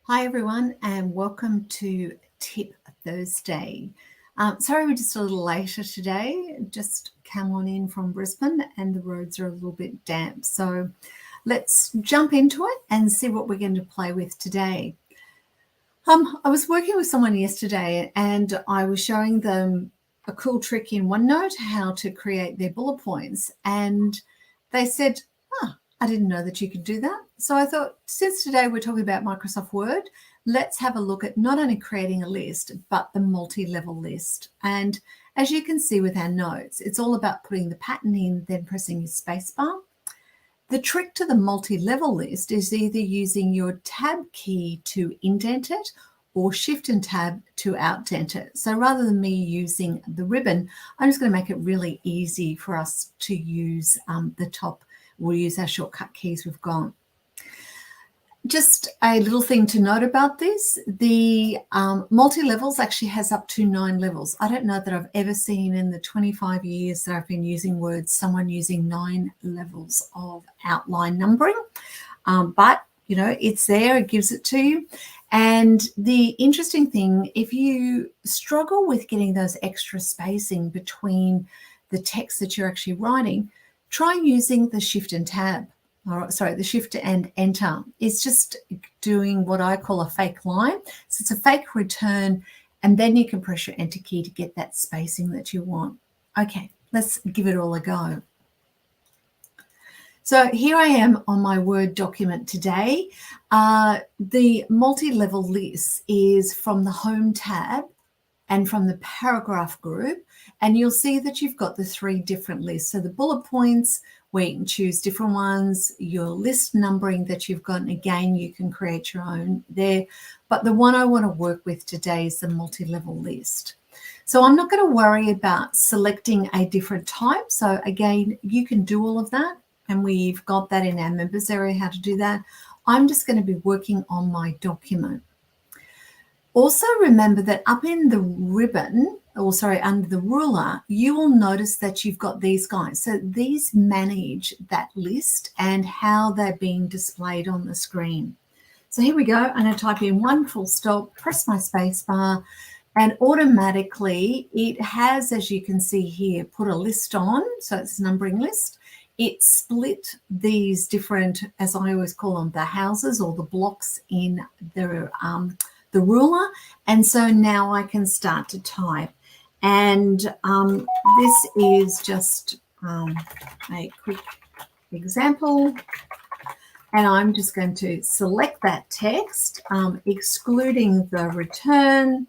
Hi everyone and welcome to Tip Thursday. Sorry we're just a little later today. Just come on in from Brisbane and the roads are a little bit damp. So let's jump into it and see what we're going to play with today. I was working with someone yesterday and I was showing them a cool trick in OneNote, how to create their bullet points. And they said, I didn't know that you could do that. So I thought, since today we're talking about Microsoft Word, let's have a look at not only creating a list, but the multi-level list. And as you can see with our notes, it's all about putting the pattern in, then pressing your spacebar. The trick to the multi-level list is either using your tab key to indent it or shift and tab to outdent it. So rather than me using the ribbon, I'm just going to make it really easy for us to use the top. We'll use our shortcut keys we've got. Just a little thing to note about this, the multi-levels actually has up to 9 levels. I don't know that I've ever seen in the 25 years that I've been using Word, someone using 9 levels of outline numbering. But, you know, it's there, it gives it to you. And the interesting thing, if you struggle with getting those extra spacing between the text that you're actually writing, try using the shift and tab. The shift and enter. It's just doing what I call a fake line. So it's a fake return, and then you can press your enter key to get that spacing that you want. Okay, let's give it all a go. So here I am on my Word document today. The multi-level list is from the Home tab and from the paragraph group, and you'll see that you've got the 3 different lists. So the bullet points, where you can choose different ones, your list numbering that you've got, and again, you can create your own there. But the one I want to work with today is the multi-level list. So I'm not going to worry about selecting a different type. So again, you can do all of that, and we've got that in our members area, how to do that. I'm just going to be working on my document. Also remember that up in the ribbon, under the ruler, you will notice that you've got these guys. So these manage that list and how they're being displayed on the screen. So here we go. I'm going to type in 1 full stop, press my space bar, and automatically it has, as you can see here, put a list on. So it's a numbering list. It split these different, as I always call them, the houses or the blocks in the ruler, and so now I can start to type. And this is just a quick example, and I'm just going to select that text, excluding the return,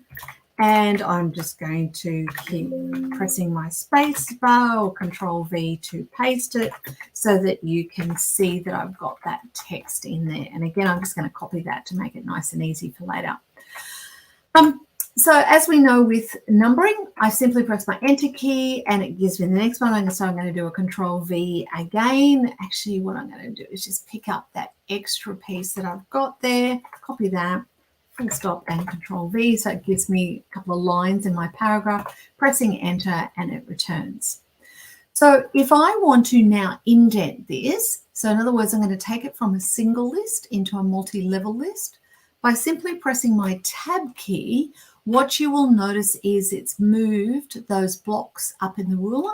and I'm just going to keep pressing my space bar or Control V to paste it so that you can see that I've got that text in there. And again, I'm just going to copy that to make it nice and easy for later. So as we know with numbering, I simply press my enter key and it gives me the next one. So I'm going to do a Control V again. Actually, what I'm going to do is just pick up that extra piece that I've got there, copy that, full stop and Control V. So it gives me a couple of lines in my paragraph, pressing enter and it returns. So if I want to now indent this, so in other words, I'm going to take it from a single list into a multi-level list. By simply pressing my tab key, what you will notice is it's moved those blocks up in the ruler.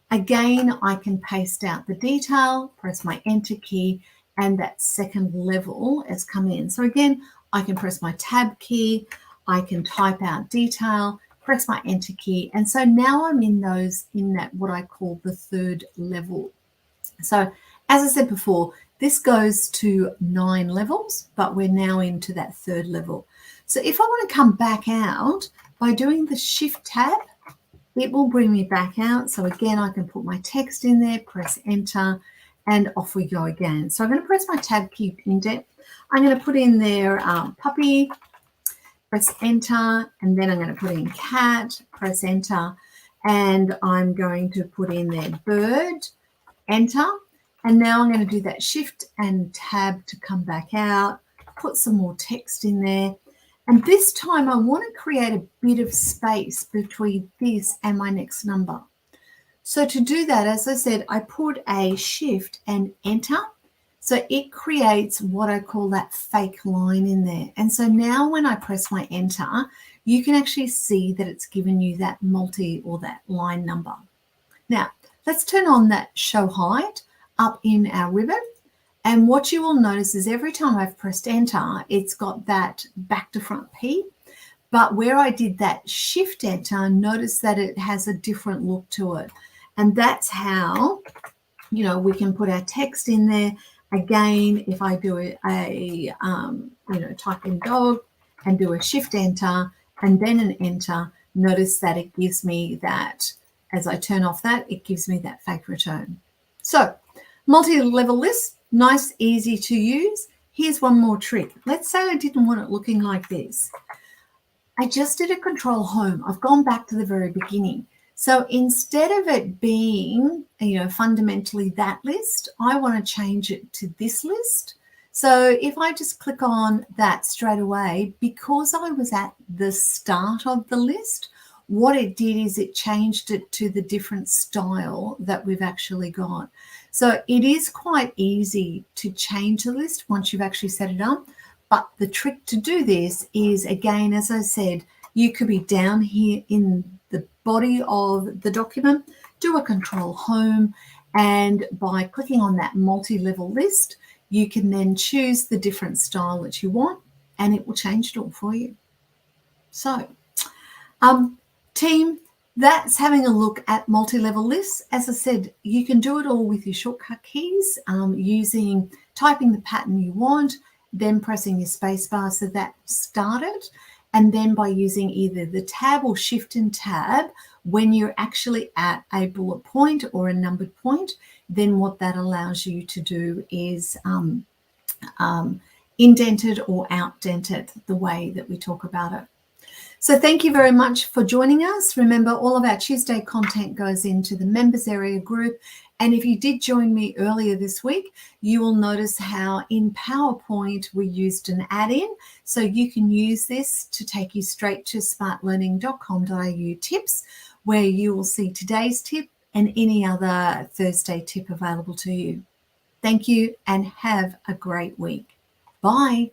Again, I can paste out the detail, press my enter key, and that second level has come in. So again, I can press my tab key, I can type out detail, press my enter key, and so now I'm in that what I call the third level. So as I said before, this goes to 9 levels, but we're now into that third level. So if I want to come back out, by doing the Shift tab, it will bring me back out. So again, I can put my text in there, press enter, and off we go again. So I'm going to press my tab key indent. I'm going to put in there puppy, press enter, and then I'm going to put in cat, press enter, and I'm going to put in there bird, enter. And now I'm going to do that Shift and tab to come back out, put some more text in there. And this time I want to create a bit of space between this and my next number. So to do that, as I said, I put a Shift and enter, So it creates what I call that fake line in there. And so now when I press my enter, you can actually see that it's given you that multi or that line number. Now, let's turn on that show height up in our ribbon. And what you will notice is every time I've pressed enter, it's got that back to front P. But where I did that shift enter, notice that it has a different look to it. And that's how, we can put our text in there. Again, if I do type in dog and do a shift enter and then an enter, notice that it gives me that, as I turn off that, it gives me that fake return. So multi-level list, nice, easy to use. Here's one more trick. Let's say I didn't want it looking like this. I just did a control home. I've gone back to the very beginning. So instead of it being, fundamentally that list, I want to change it to this list. So if I just click on that straight away, because I was at the start of the list, what it did is it changed it to the different style that we've actually got. So it is quite easy to change the list once you've actually set it up. But the trick to do this is, again, as I said, you could be down here in the body of the document, do a control home, and by clicking on that multi-level list, you can then choose the different style that you want, and it will change it all for you. So, team, that's having a look at multi-level lists. As I said, you can do it all with your shortcut keys, typing the pattern you want, then pressing your spacebar so that started, and then by using either the tab or shift and tab when you're actually at a bullet point or a numbered point, then what that allows you to do is indent it or outdent it the way that we talk about it. So thank you very much for joining us. Remember, all of our Tuesday content goes into the members area group. And if you did join me earlier this week, you will notice how in PowerPoint we used an add-in. So you can use this to take you straight to smartlearning.com.au tips, where you will see today's tip and any other Thursday tip available to you. Thank you and have a great week. Bye.